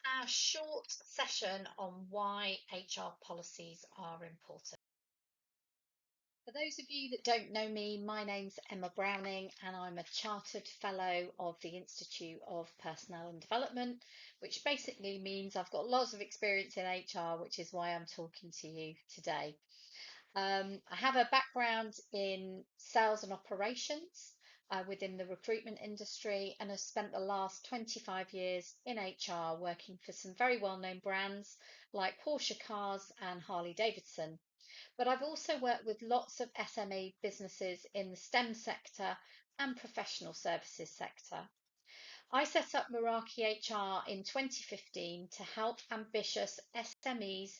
Our short session on why HR policies are important. For those of you that don't know me, my name's Emma Browning and I'm a Chartered Fellow of the Institute of Personnel and Development, which basically means I've got lots of experience in HR, which is why I'm talking to you today. I have a background in sales and operations within the recruitment industry, and have spent the last 25 years in HR working for some very well-known brands like Porsche Cars and Harley Davidson. But I've also worked with lots of SME businesses in the STEM sector and professional services sector. I set up Meraki HR in 2015 to help ambitious SMEs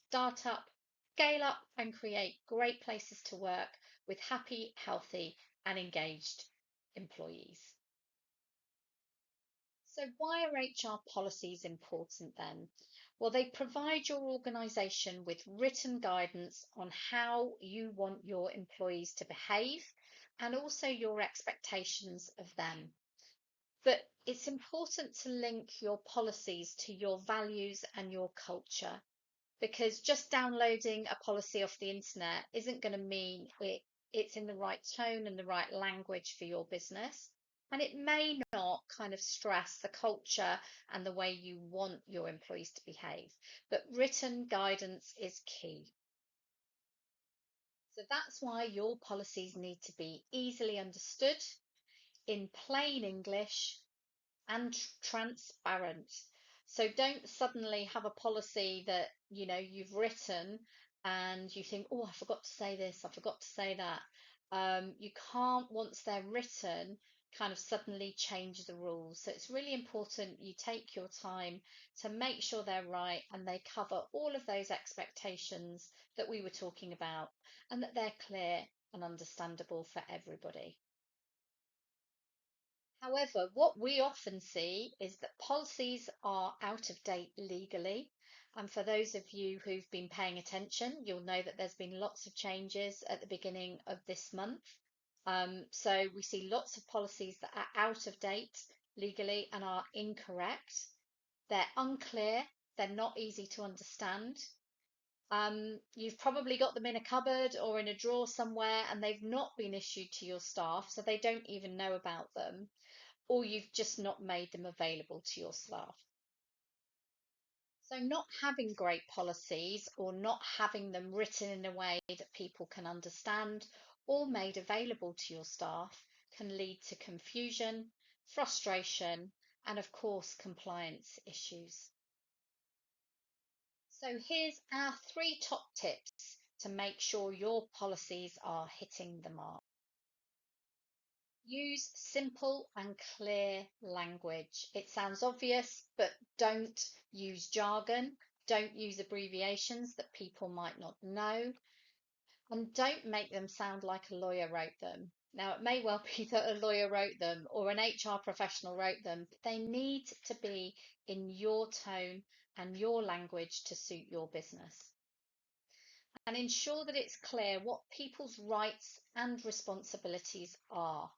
start up, scale up, and create great places to work with happy, healthy, and engaged employees. So, why are HR policies important then? Well, they provide your organisation with written guidance on how you want your employees to behave and also your expectations of them. But it's important to link your policies to your values and your culture, because just downloading a policy off the internet isn't going to mean it's in the right tone and the right language for your business. And it may not kind of stress the culture and the way you want your employees to behave. But written guidance is key. So that's why your policies need to be easily understood in plain English and transparent. So don't suddenly have a policy that you've written and you think, oh, I forgot to say this, I forgot to say that. You can't, once they're written, kind of suddenly change the rules. So it's really important you take your time to make sure they're right and they cover all of those expectations that we were talking about, and that they're clear and understandable for everybody. However, what we often see is that policies are out of date legally. And for those of you who've been paying attention, you'll know that there's been lots of changes at the beginning of this month. So we see lots of policies that are out of date legally and are incorrect. They're unclear, they're not easy to understand. You've probably got them in a cupboard or in a drawer somewhere, and they've not been issued to your staff, so they don't even know about them, or you've just not made them available to your staff. So, not having great policies or not having them written in a way that people can understand or made available to your staff can lead to confusion, frustration, and of course, compliance issues. So, here's our 3 top tips to make sure your policies are hitting the mark. Use simple and clear language. It sounds obvious, but don't use jargon. Don't use abbreviations that people might not know. And don't make them sound like a lawyer wrote them. Now, it may well be that a lawyer wrote them or an HR professional wrote them, but they need to be in your tone and your language to suit your business. And ensure that it's clear what people's rights and responsibilities are.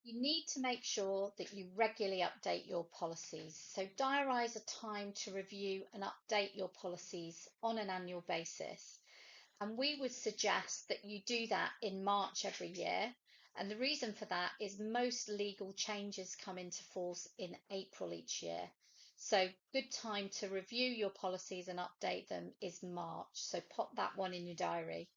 You need to make sure that you regularly update your policies. So diarise a time to review and update your policies on an annual basis. And we would suggest that you do that in March every year. And the reason for that is most legal changes come into force in April each year. So good time to review your policies and update them is March. So pop that one in your diary.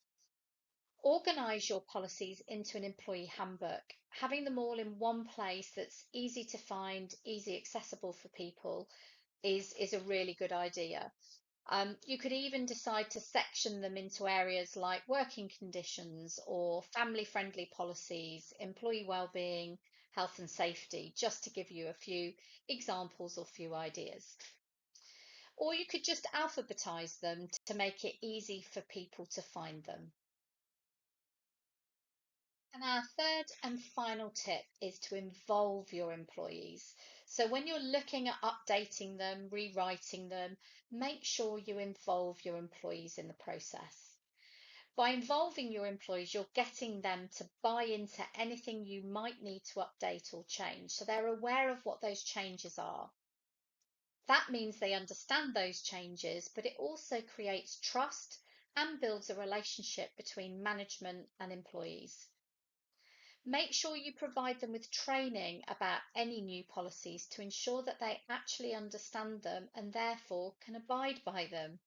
Organise your policies into an employee handbook. Having them all in one place that's easy to find, easy accessible for people is a really good idea. You could even decide to section them into areas like working conditions or family friendly policies, employee wellbeing, health and safety, just to give you a few examples or few ideas. Or you could just alphabetize them to make it easy for people to find them. And our third and final tip is to involve your employees. So when you're looking at updating them, rewriting them, make sure you involve your employees in the process. By involving your employees, you're getting them to buy into anything you might need to update or change. So they're aware of what those changes are. That means they understand those changes, but it also creates trust and builds a relationship between management and employees. Make sure you provide them with training about any new policies to ensure that they actually understand them and therefore can abide by them.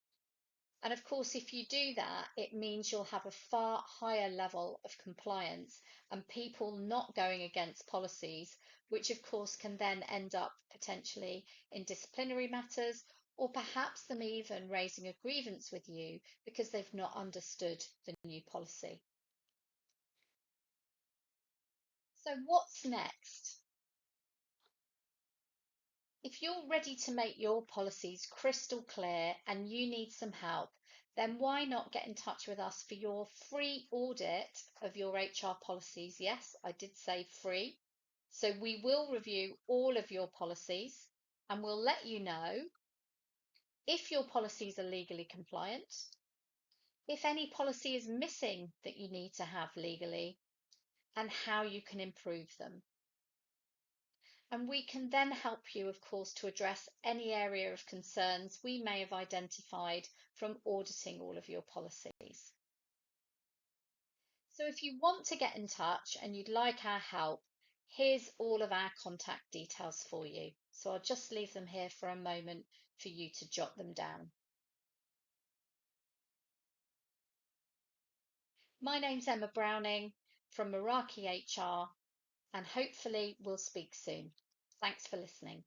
And of course, if you do that, it means you'll have a far higher level of compliance and people not going against policies, which of course can then end up potentially in disciplinary matters or perhaps them even raising a grievance with you because they've not understood the new policy. So what's next? If you're ready to make your policies crystal clear and you need some help, then why not get in touch with us for your free audit of your HR policies? Yes, I did say free. So we will review all of your policies and we'll let you know if your policies are legally compliant, if any policy is missing that you need to have legally, and how you can improve them. And we can then help you, of course, to address any area of concerns we may have identified from auditing all of your policies. So if you want to get in touch and you'd like our help, here's all of our contact details for you. So I'll just leave them here for a moment for you to jot them down. My name's Emma Browning from Meraki HR, and hopefully we'll speak soon. Thanks for listening.